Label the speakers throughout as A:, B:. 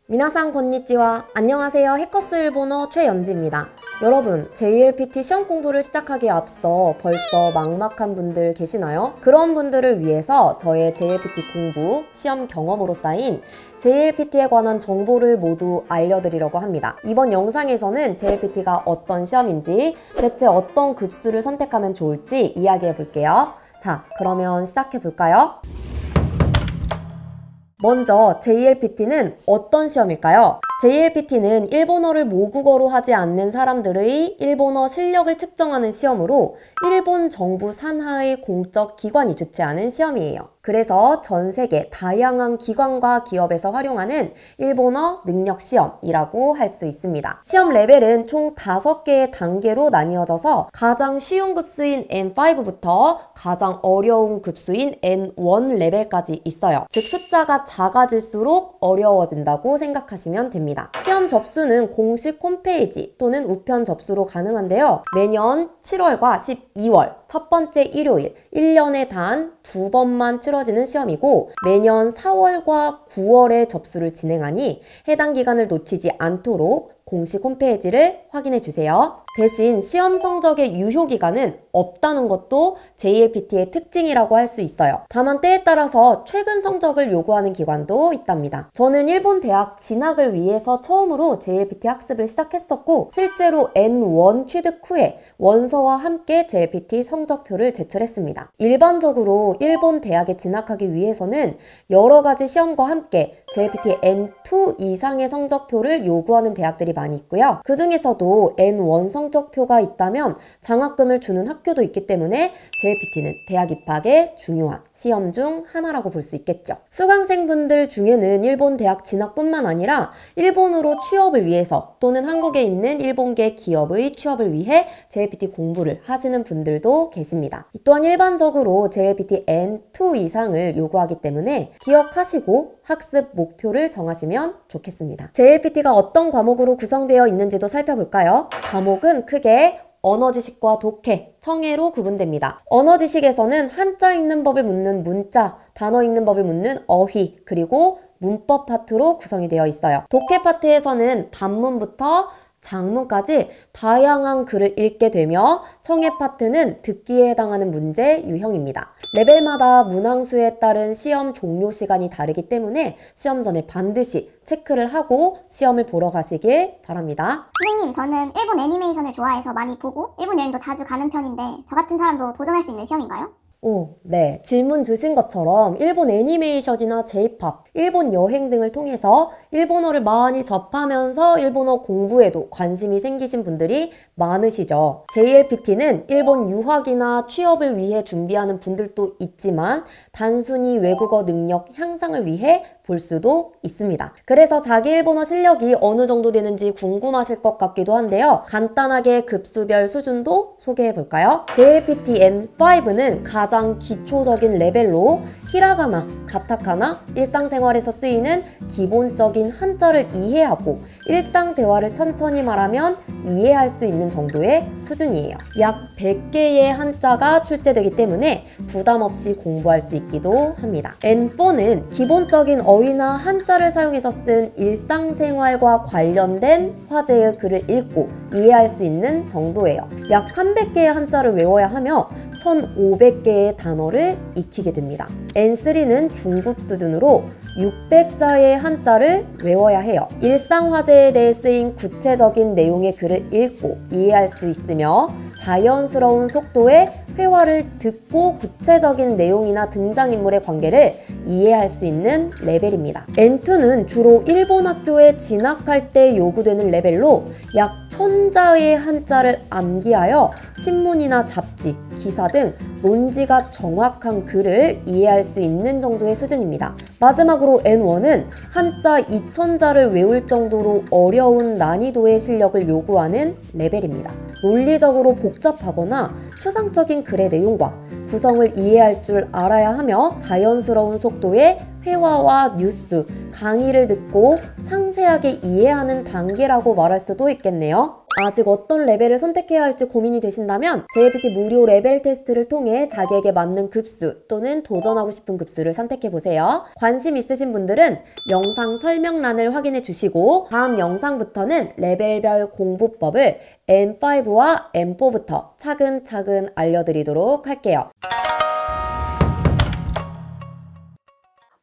A: 미나상 건니치와 안녕하세요. 해커스 일본어 최연지입니다. 여러분, JLPT 시험 공부를 시작하기에 앞서 벌써 막막한 분들 계시나요? 그런 분들을 위해서 저의 JLPT 공부, 시험 경험으로 쌓인 JLPT에 관한 정보를 모두 알려드리려고 합니다. 이번 영상에서는 JLPT가 어떤 시험인지, 대체 어떤 급수를 선택하면 좋을지 이야기해 볼게요. 자, 그러면 시작해 볼까요? 먼저 JLPT는 어떤 시험일까요? JLPT는 일본어를 모국어로 하지 않는 사람들의 일본어 실력을 측정하는 시험으로 일본 정부 산하의 공적 기관이 주최하는 시험이에요. 그래서 전 세계 다양한 기관과 기업에서 활용하는 일본어 능력 시험이라고 할 수 있습니다. 시험 레벨은 총 5개의 단계로 나뉘어져서 가장 쉬운 급수인 N5부터 가장 어려운 급수인 N1 레벨까지 있어요. 즉 숫자가 작아질수록 어려워진다고 생각하시면 됩니다. 시험 접수는 공식 홈페이지 또는 우편 접수로 가능한데요. 매년 7월과 12월 첫 번째 일요일 1년에 단 2번만 치러지는 시험이고 매년 4월과 9월에 접수를 진행하니 해당 기간을 놓치지 않도록 공식 홈페이지를 확인해 주세요. 대신 시험 성적의 유효기간은 없다는 것도 JLPT의 특징이라고 할 수 있어요. 다만 때에 따라서 최근 성적을 요구하는 기관도 있답니다. 저는 일본 대학 진학을 위해서 처음으로 JLPT 학습을 시작했었고 실제로 N1 취득 후에 원서와 함께 JLPT 성적표를 제출했습니다. 일반적으로 일본 대학에 진학하기 위해서는 여러 가지 시험과 함께 JLPT N2 이상의 성적표를 요구하는 대학들이 많이 있고요. 그 중에서도 N1 성적표가 있다면 장학금을 주는 학교도 있기 때문에 JLPT는 대학 입학에 중요한 시험 중 하나라고 볼 수 있겠죠. 수강생분들 중에는 일본 대학 진학뿐만 아니라 일본으로 취업을 위해서 또는 한국에 있는 일본계 기업의 취업을 위해 JLPT 공부를 하시는 분들도 계십니다. 또한 일반적으로 JLPT N2 이상을 요구하기 때문에 기억하시고 학습 목표를 정하시면 좋겠습니다. JLPT가 어떤 과목으로 구성되어 있는지도 살펴볼까요? 과목은 크게 언어 지식과 독해, 청해로 구분됩니다. 언어 지식에서는 한자 읽는 법을 묻는 문자, 단어 읽는 법을 묻는 어휘, 그리고 문법 파트로 구성이 되어 있어요. 독해 파트에서는 단문부터 장문까지 다양한 글을 읽게 되며 청해 파트는 듣기에 해당하는 문제 유형입니다. 레벨마다 문항수에 따른 시험 종료 시간이 다르기 때문에 시험 전에 반드시 체크를 하고 시험을 보러 가시길 바랍니다.
B: 선생님, 저는 일본 애니메이션을 좋아해서 많이 보고 일본 여행도 자주 가는 편인데 저 같은 사람도 도전할 수 있는 시험인가요?
A: 네. 질문 주신 것처럼 일본 애니메이션이나 J-POP, 일본 여행 등을 통해서 일본어를 많이 접하면서 일본어 공부에도 관심이 생기신 분들이 많으시죠. JLPT는 일본 유학이나 취업을 위해 준비하는 분들도 있지만 단순히 외국어 능력 향상을 위해 볼 수도 있습니다. 그래서 자기 일본어 실력이 어느 정도 되는지 궁금하실 것 같기도 한데요. 간단하게 급수별 수준도 소개해 볼까요? JLPT N5는 가장 기초적인 레벨로 히라가나, 가타카나, 일상생활에서 쓰이는 기본적인 한자를 이해하고 일상 대화를 천천히 말하면 이해할 수 있는 정도의 수준이에요. 약 100개의 한자가 출제되기 때문에 부담 없이 공부할 수 있기도 합니다. N4는 기본적인 어휘나 한자를 사용해서 쓴 일상생활과 관련된 화제의 글을 읽고 이해할 수 있는 정도예요. 약 300개의 한자를 외워야 하며 1500개의 단어를 익히게 됩니다. N3는 중급 수준으로 600자의 한자를 외워야 해요. 일상 화제에 대해 쓰인 구체적인 내용의 글을 읽고 이해할 수 있으며 자연스러운 속도의 회화를 듣고 구체적인 내용이나 등장인물의 관계를 이해할 수 있는 레벨입니다. N2는 주로 일본 학교에 진학할 때 요구되는 레벨로 약 1000자의 한자를 암기하여 신문이나 잡지, 기사 등 논지가 정확한 글을 이해할 수 있는 정도의 수준입니다. 마지막으로 N1은 한자 2000자를 외울 정도로 어려운 난이도의 실력을 요구하는 레벨입니다. 논리적으로 복잡하거나 추상적인 글의 내용과 구성을 이해할 줄 알아야 하며 자연스러운 속도의 회화와 뉴스, 강의를 듣고 상세하게 이해하는 단계라고 말할 수도 있겠네요. 아직 어떤 레벨을 선택해야 할지 고민이 되신다면 JLPT 무료 레벨 테스트를 통해 자기에게 맞는 급수 또는 도전하고 싶은 급수를 선택해보세요. 관심 있으신 분들은 영상 설명란을 확인해 주시고 다음 영상부터는 레벨별 공부법을 M5와 M4부터 차근차근 알려드리도록 할게요.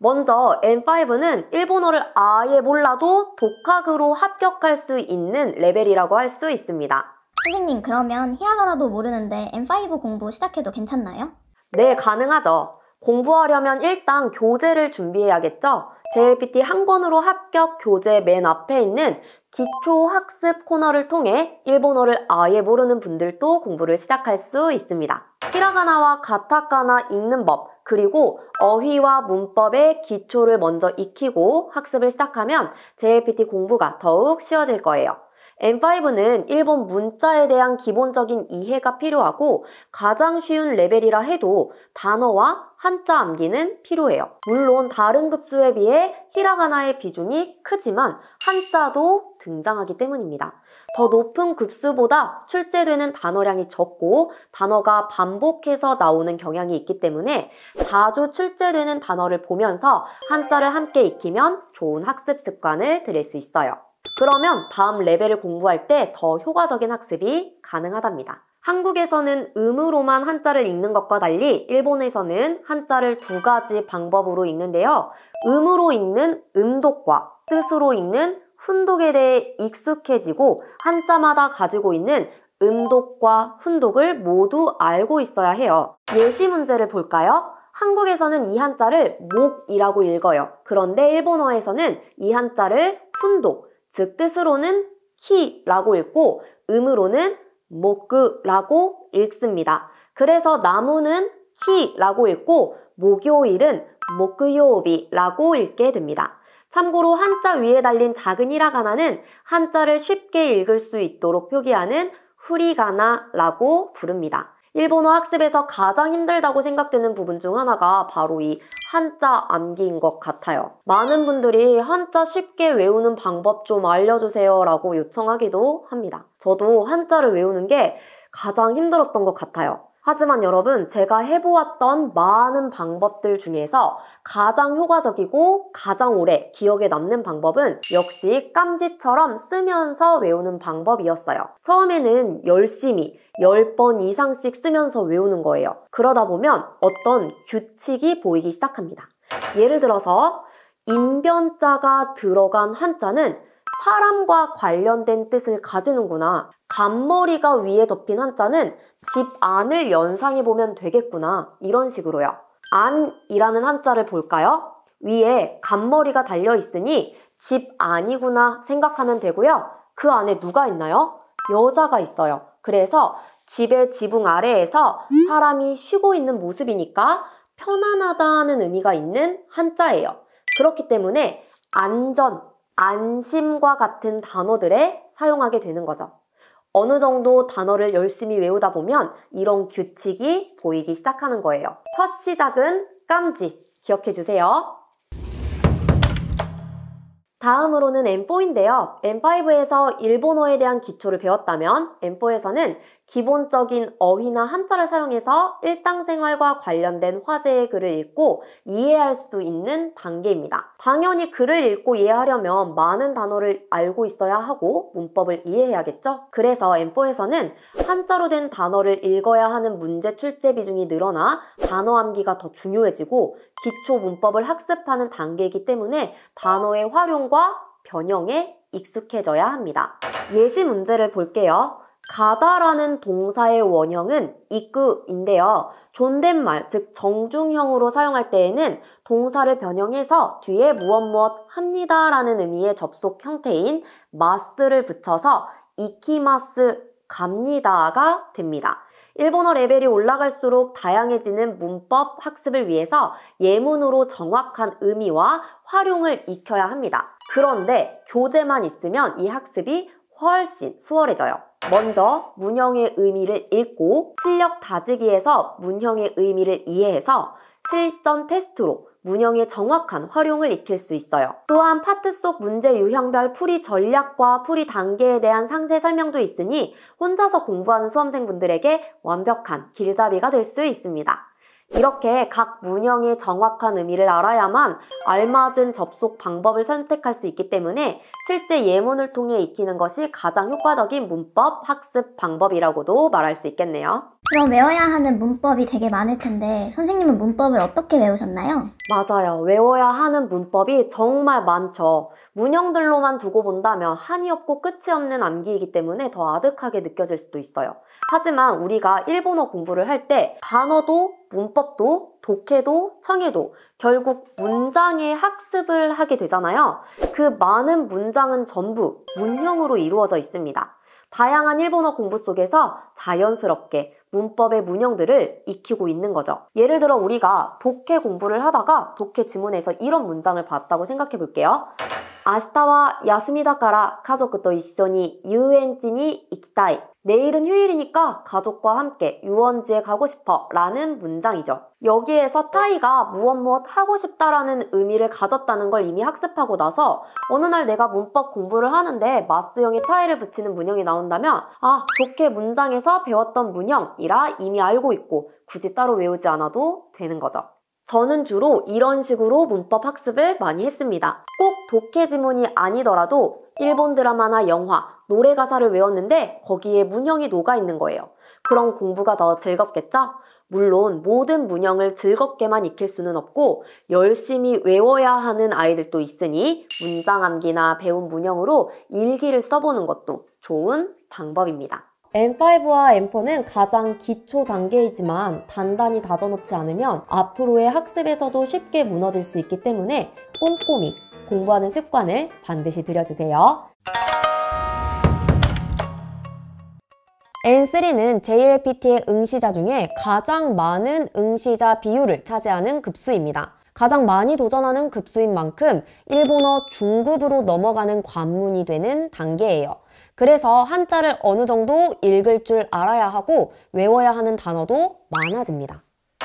A: 먼저 M5는 일본어를 아예 몰라도 독학으로 합격할 수 있는 레벨이라고 할 수 있습니다.
B: 선생님, 그러면 히라가나도 모르는데 M5 공부 시작해도 괜찮나요?
A: 네, 가능하죠. 공부하려면 일단 교재를 준비해야겠죠? JLPT 한 권으로 합격 교재 맨 앞에 있는 기초 학습 코너를 통해 일본어를 아예 모르는 분들도 공부를 시작할 수 있습니다. 히라가나와 가타카나 읽는 법, 그리고 어휘와 문법의 기초를 먼저 익히고 학습을 시작하면 JLPT 공부가 더욱 쉬워질 거예요. M5는 일본 문자에 대한 기본적인 이해가 필요하고 가장 쉬운 레벨이라 해도 단어와 한자 암기는 필요해요. 물론 다른 급수에 비해 히라가나의 비중이 크지만 한자도 등장하기 때문입니다. 더 높은 급수보다 출제되는 단어량이 적고 단어가 반복해서 나오는 경향이 있기 때문에 자주 출제되는 단어를 보면서 한자를 함께 익히면 좋은 학습 습관을 들일 수 있어요. 그러면 다음 레벨을 공부할 때 더 효과적인 학습이 가능하답니다. 한국에서는 음으로만 한자를 읽는 것과 달리 일본에서는 한자를 두 가지 방법으로 읽는데요. 음으로 읽는 음독과 뜻으로 읽는 훈독에 대해 익숙해지고 한자마다 가지고 있는 음독과 훈독을 모두 알고 있어야 해요. 예시 문제를 볼까요? 한국에서는 이 한자를 목이라고 읽어요. 그런데 일본어에서는 이 한자를 훈독, 즉 뜻으로는 키라고 읽고 음으로는 모크라고 읽습니다. 그래서 나무는 키라고 읽고 목요일은 목요일이라고 읽게 됩니다. 참고로 한자 위에 달린 작은 히라가나는 한자를 쉽게 읽을 수 있도록 표기하는 후리가나라고 부릅니다. 일본어 학습에서 가장 힘들다고 생각되는 부분 중 하나가 바로 이 한자 암기인 것 같아요. 많은 분들이 한자 쉽게 외우는 방법 좀 알려주세요 라고 요청하기도 합니다. 저도 한자를 외우는 게 가장 힘들었던 것 같아요. 하지만 여러분, 제가 해보았던 많은 방법들 중에서 가장 효과적이고 가장 오래 기억에 남는 방법은 역시 깜지처럼 쓰면서 외우는 방법이었어요. 처음에는 열심히 10번 이상씩 쓰면서 외우는 거예요. 그러다 보면 어떤 규칙이 보이기 시작합니다. 예를 들어서 인변자가 들어간 한자는 사람과 관련된 뜻을 가지는구나. 간머리가 위에 덮인 한자는 집 안을 연상해보면 되겠구나. 이런 식으로요. 안이라는 한자를 볼까요? 위에 간머리가 달려있으니 집 안이구나 생각하면 되고요. 그 안에 누가 있나요? 여자가 있어요. 그래서 집의 지붕 아래에서 사람이 쉬고 있는 모습이니까 편안하다는 의미가 있는 한자예요. 그렇기 때문에 안전, 안심과 같은 단어들에 사용하게 되는 거죠. 어느 정도 단어를 열심히 외우다 보면 이런 규칙이 보이기 시작하는 거예요. 첫 시작은 깜지, 기억해 주세요. 다음으로는 M4인데요. M5에서 일본어에 대한 기초를 배웠다면 M4에서는 기본적인 어휘나 한자를 사용해서 일상생활과 관련된 화제의 글을 읽고 이해할 수 있는 단계입니다. 당연히 글을 읽고 이해하려면 많은 단어를 알고 있어야 하고 문법을 이해해야겠죠? 그래서 M4에서는 한자로 된 단어를 읽어야 하는 문제 출제 비중이 늘어나 단어 암기가 더 중요해지고 기초 문법을 학습하는 단계이기 때문에 단어의 활용과 변형에 익숙해져야 합니다. 예시 문제를 볼게요. 가다라는 동사의 원형은 이끄인데요. 존댓말, 즉 정중형으로 사용할 때에는 동사를 변형해서 뒤에 무엇 합니다 라는 의미의 접속 형태인 마스를 붙여서 이키마스 갑니다가 됩니다. 일본어 레벨이 올라갈수록 다양해지는 문법 학습을 위해서 예문으로 정확한 의미와 활용을 익혀야 합니다. 그런데 교재만 있으면 이 학습이 훨씬 수월해져요. 먼저 문형의 의미를 읽고 실력 다지기에서 문형의 의미를 이해해서 실전 테스트로 문형의 정확한 활용을 익힐 수 있어요. 또한 파트 속 문제 유형별 풀이 전략과 풀이 단계에 대한 상세 설명도 있으니 혼자서 공부하는 수험생분들에게 완벽한 길잡이가 될 수 있습니다. 이렇게 각 문형의 정확한 의미를 알아야만 알맞은 접속 방법을 선택할 수 있기 때문에 실제 예문을 통해 익히는 것이 가장 효과적인 문법 학습 방법이라고도 말할 수 있겠네요.
B: 그럼 외워야 하는 문법이 되게 많을 텐데 선생님은 문법을 어떻게 외우셨나요?
A: 맞아요. 외워야 하는 문법이 정말 많죠. 문형들로만 두고 본다면 한이 없고 끝이 없는 암기이기 때문에 더 아득하게 느껴질 수도 있어요. 하지만 우리가 일본어 공부를 할 때 단어도 문법도 독해도 청해도 결국 문장의 학습을 하게 되잖아요. 그 많은 문장은 전부 문형으로 이루어져 있습니다. 다양한 일본어 공부 속에서 자연스럽게 문법의 문형들을 익히고 있는 거죠. 예를 들어 우리가 독해 공부를 하다가 독해 지문에서 이런 문장을 봤다고 생각해 볼게요. 明日は休みだから家族と一緒に遊園地に行きたい. 내일은 휴일이니까 가족과 함께 유원지에 가고 싶어 라는 문장이죠. 여기에서 타이가 무엇 하고 싶다라는 의미를 가졌다는 걸 이미 학습하고 나서 어느 날 내가 문법 공부를 하는데 마스형에 타이를 붙이는 문형이 나온다면 독해 문장에서 배웠던 문형이라 이미 알고 있고 굳이 따로 외우지 않아도 되는 거죠. 저는 주로 이런 식으로 문법 학습을 많이 했습니다. 꼭 독해 지문이 아니더라도 일본 드라마나 영화, 노래 가사를 외웠는데 거기에 문형이 녹아있는 거예요. 그럼 공부가 더 즐겁겠죠? 물론 모든 문형을 즐겁게만 익힐 수는 없고 열심히 외워야 하는 아이들도 있으니 문장 암기나 배운 문형으로 일기를 써보는 것도 좋은 방법입니다. N5와 N4는 가장 기초 단계이지만 단단히 다져놓지 않으면 앞으로의 학습에서도 쉽게 무너질 수 있기 때문에 꼼꼼히 공부하는 습관을 반드시 들여주세요. N3는 JLPT의 응시자 중에 가장 많은 응시자 비율을 차지하는 급수입니다. 가장 많이 도전하는 급수인 만큼 일본어 중급으로 넘어가는 관문이 되는 단계예요. 그래서 한자를 어느 정도 읽을 줄 알아야 하고 외워야 하는 단어도 많아집니다.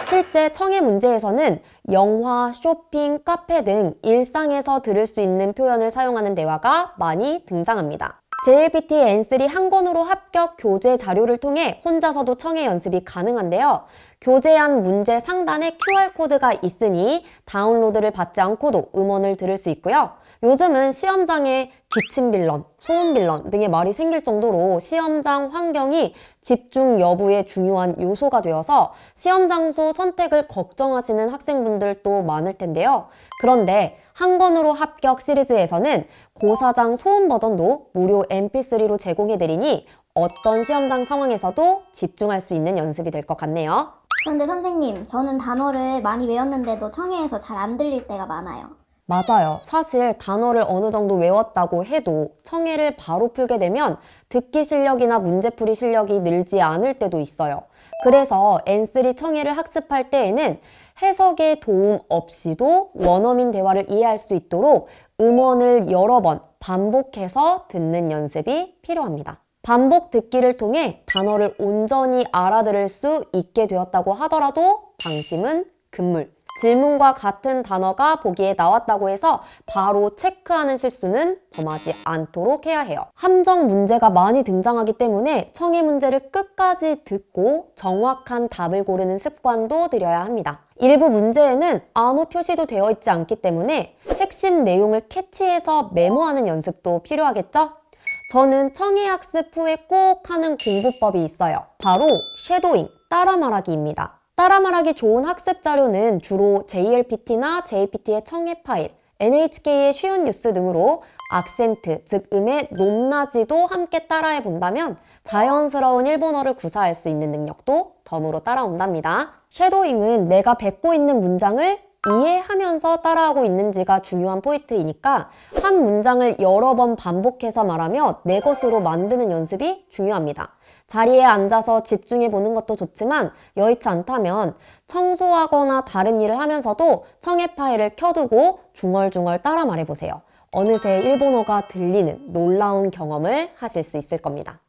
A: 실제 청해 문제에서는 영화, 쇼핑, 카페 등 일상에서 들을 수 있는 표현을 사용하는 대화가 많이 등장합니다. JLPT N3 한 권으로 합격 교재 자료를 통해 혼자서도 청해 연습이 가능한데요. 교재안 문제 상단에 QR코드가 있으니 다운로드를 받지 않고도 음원을 들을 수 있고요. 요즘은 시험장에 기침빌런, 소음빌런 등의 말이 생길 정도로 시험장 환경이 집중 여부의 중요한 요소가 되어서 시험 장소 선택을 걱정하시는 학생분들도 많을 텐데요. 그런데 한 권으로 합격 시리즈에서는 고사장 소음 버전도 무료 mp3로 제공해드리니 어떤 시험장 상황에서도 집중할 수 있는 연습이 될 것 같네요.
B: 그런데 선생님, 저는 단어를 많이 외웠는데도 청해에서 잘 안 들릴 때가 많아요.
A: 맞아요. 사실 단어를 어느 정도 외웠다고 해도 청해를 바로 풀게 되면 듣기 실력이나 문제풀이 실력이 늘지 않을 때도 있어요. 그래서 N3 청해를 학습할 때에는 해석의 도움 없이도 원어민 대화를 이해할 수 있도록 음원을 여러 번 반복해서 듣는 연습이 필요합니다. 반복 듣기를 통해 단어를 온전히 알아들을 수 있게 되었다고 하더라도 방심은 금물. 질문과 같은 단어가 보기에 나왔다고 해서 바로 체크하는 실수는 범하지 않도록 해야 해요. 함정 문제가 많이 등장하기 때문에 청해 문제를 끝까지 듣고 정확한 답을 고르는 습관도 들여야 합니다. 일부 문제에는 아무 표시도 되어 있지 않기 때문에 핵심 내용을 캐치해서 메모하는 연습도 필요하겠죠? 저는 청해 학습 후에 꼭 하는 공부법이 있어요. 바로 쉐도잉, 따라 말하기입니다. 따라 말하기 좋은 학습 자료는 주로 JLPT나 JPT의 청해 파일, NHK의 쉬운 뉴스 등으로 악센트, 즉 음의 높낮이도 함께 따라해 본다면 자연스러운 일본어를 구사할 수 있는 능력도 덤으로 따라온답니다. 쉐도잉은 내가 뱉고 있는 문장을 이해하면서 따라하고 있는지가 중요한 포인트이니까 한 문장을 여러 번 반복해서 말하며 내 것으로 만드는 연습이 중요합니다. 자리에 앉아서 집중해 보는 것도 좋지만 여의치 않다면 청소하거나 다른 일을 하면서도 청해 파일을 켜두고 중얼중얼 따라 말해보세요. 어느새 일본어가 들리는 놀라운 경험을 하실 수 있을 겁니다.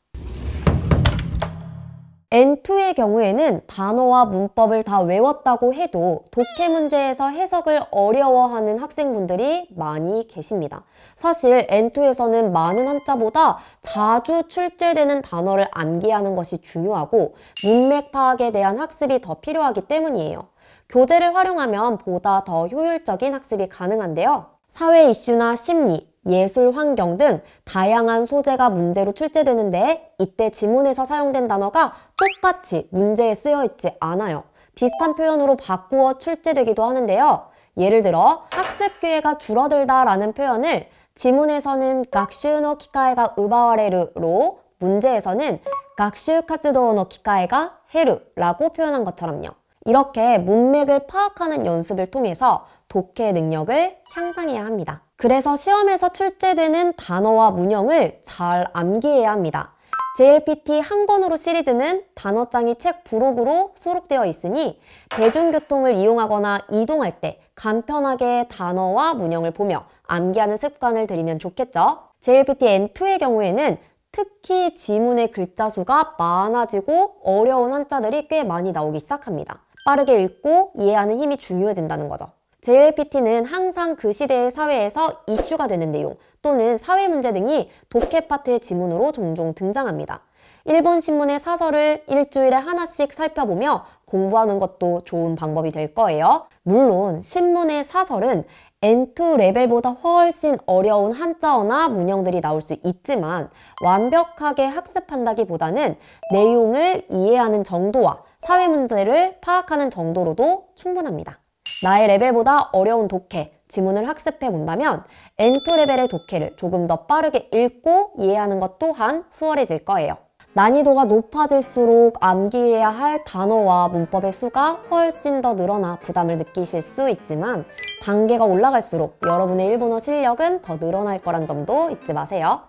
A: N2의 경우에는 단어와 문법을 다 외웠다고 해도 독해 문제에서 해석을 어려워하는 학생분들이 많이 계십니다. 사실 N2에서는 많은 한자보다 자주 출제되는 단어를 암기하는 것이 중요하고 문맥 파악에 대한 학습이 더 필요하기 때문이에요. 교재를 활용하면 보다 더 효율적인 학습이 가능한데요. 사회 이슈나 심리, 예술 환경 등 다양한 소재가 문제로 출제되는데 이때 지문에서 사용된 단어가 똑같이 문제에 쓰여 있지 않아요. 비슷한 표현으로 바꾸어 출제되기도 하는데요. 예를 들어 학습 기회가 줄어들다 라는 표현을 지문에서는学習の機会が奪われる로 문제에서는 学習活動の機会が減る라고 표현한 것처럼요. 이렇게 문맥을 파악하는 연습을 통해서 독해 능력을 향상해야 합니다. 그래서 시험에서 출제되는 단어와 문형을 잘 암기해야 합니다. JLPT 한 권으로 시리즈는 단어장이 책 부록으로 수록되어 있으니 대중교통을 이용하거나 이동할 때 간편하게 단어와 문형을 보며 암기하는 습관을 들이면 좋겠죠. JLPT N2의 경우에는 특히 지문의 글자 수가 많아지고 어려운 한자들이 꽤 많이 나오기 시작합니다. 빠르게 읽고 이해하는 힘이 중요해진다는 거죠. JLPT는 항상 그 시대의 사회에서 이슈가 되는 내용 또는 사회 문제 등이 독해 파트의 지문으로 종종 등장합니다. 일본 신문의 사설을 일주일에 하나씩 살펴보며 공부하는 것도 좋은 방법이 될 거예요. 물론 신문의 사설은 N2 레벨보다 훨씬 어려운 한자어나 문형들이 나올 수 있지만 완벽하게 학습한다기보다는 내용을 이해하는 정도와 사회 문제를 파악하는 정도로도 충분합니다. 나의 레벨보다 어려운 독해, 지문을 학습해 본다면 N2 레벨의 독해를 조금 더 빠르게 읽고 이해하는 것 또한 수월해질 거예요. 난이도가 높아질수록 암기해야 할 단어와 문법의 수가 훨씬 더 늘어나 부담을 느끼실 수 있지만 단계가 올라갈수록 여러분의 일본어 실력은 더 늘어날 거란 점도 잊지 마세요.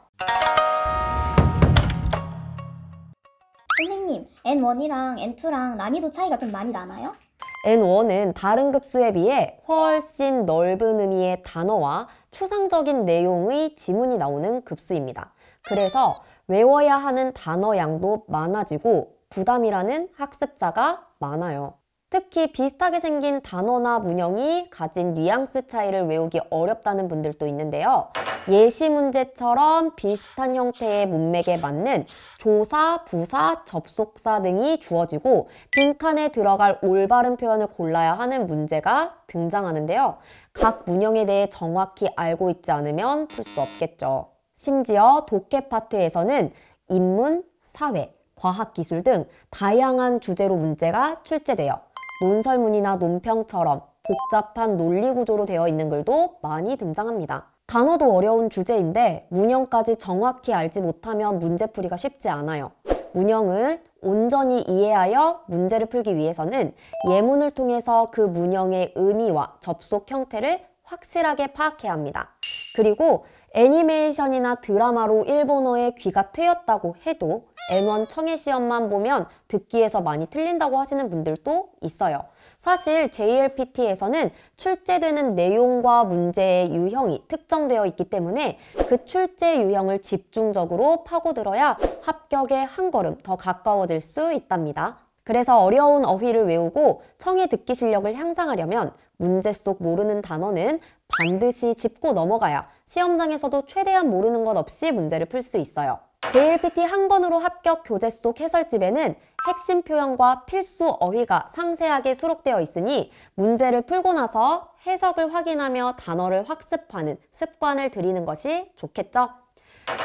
B: 선생님, N1이랑 N2랑 난이도 차이가 좀 많이 나나요?
A: N1은 다른 급수에 비해 훨씬 넓은 의미의 단어와 추상적인 내용의 지문이 나오는 급수입니다. 그래서 외워야 하는 단어 양도 많아지고 부담이라는 학습자가 많아요. 특히 비슷하게 생긴 단어나 문형이 가진 뉘앙스 차이를 외우기 어렵다는 분들도 있는데요. 예시 문제처럼 비슷한 형태의 문맥에 맞는 조사, 부사, 접속사 등이 주어지고 빈칸에 들어갈 올바른 표현을 골라야 하는 문제가 등장하는데요. 각 문형에 대해 정확히 알고 있지 않으면 풀 수 없겠죠. 심지어 독해 파트에서는 인문, 사회, 과학기술 등 다양한 주제로 문제가 출제돼요. 논설문이나 논평처럼 복잡한 논리 구조로 되어 있는 글도 많이 등장합니다. 단어도 어려운 주제인데 문형까지 정확히 알지 못하면 문제풀이가 쉽지 않아요. 문형을 온전히 이해하여 문제를 풀기 위해서는 예문을 통해서 그 문형의 의미와 접속 형태를 확실하게 파악해야 합니다. 그리고 애니메이션이나 드라마로 일본어에 귀가 트였다고 해도 N1 청해 시험만 보면 듣기에서 많이 틀린다고 하시는 분들도 있어요. 사실 JLPT에서는 출제되는 내용과 문제의 유형이 특정되어 있기 때문에 그 출제 유형을 집중적으로 파고들어야 합격에 한 걸음 더 가까워질 수 있답니다. 그래서 어려운 어휘를 외우고 청해 듣기 실력을 향상하려면 문제 속 모르는 단어는 반드시 짚고 넘어가야 시험장에서도 최대한 모르는 것 없이 문제를 풀 수 있어요. JLPT 한 권으로 합격 교재 속 해설집에는 핵심 표현과 필수 어휘가 상세하게 수록되어 있으니 문제를 풀고 나서 해석을 확인하며 단어를 학습하는 습관을 들이는 것이 좋겠죠.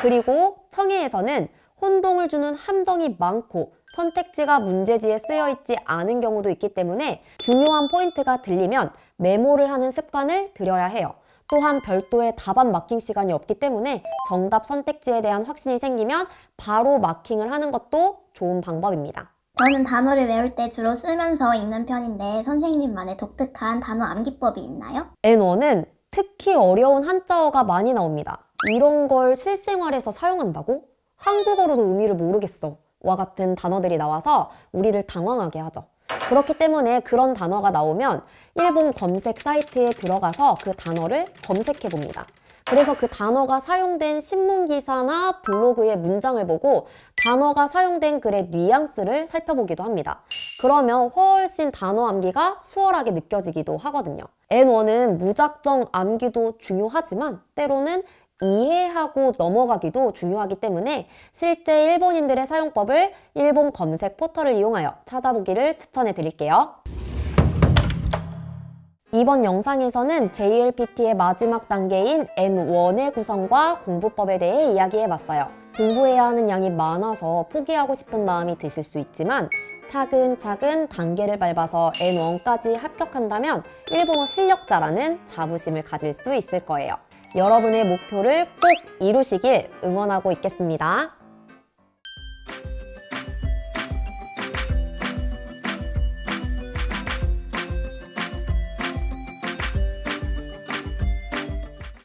A: 그리고 청해에서는 혼동을 주는 함정이 많고 선택지가 문제지에 쓰여 있지 않은 경우도 있기 때문에 중요한 포인트가 들리면 메모를 하는 습관을 들여야 해요. 또한 별도의 답안 마킹 시간이 없기 때문에 정답 선택지에 대한 확신이 생기면 바로 마킹을 하는 것도 좋은 방법입니다.
B: 저는 단어를 외울 때 주로 쓰면서 읽는 편인데 선생님만의 독특한 단어 암기법이 있나요?
A: N1은 특히 어려운 한자어가 많이 나옵니다. 이런 걸 실생활에서 사용한다고? 한국어로도 의미를 모르겠어 와 같은 단어들이 나와서 우리를 당황하게 하죠. 그렇기 때문에 그런 단어가 나오면 일본 검색 사이트에 들어가서 그 단어를 검색해 봅니다. 그래서 그 단어가 사용된 신문 기사나 블로그의 문장을 보고 단어가 사용된 글의 뉘앙스를 살펴보기도 합니다. 그러면 훨씬 단어 암기가 수월하게 느껴지기도 하거든요. N1은 무작정 암기도 중요하지만 때로는 이해하고 넘어가기도 중요하기 때문에 실제 일본인들의 사용법을 일본 검색 포털을 이용하여 찾아보기를 추천해 드릴게요. 이번 영상에서는 JLPT의 마지막 단계인 N1의 구성과 공부법에 대해 이야기해봤어요. 공부해야 하는 양이 많아서 포기하고 싶은 마음이 드실 수 있지만 차근차근 단계를 밟아서 N1까지 합격한다면 일본어 실력자라는 자부심을 가질 수 있을 거예요. 여러분의 목표를 꼭 이루시길 응원하고 있겠습니다.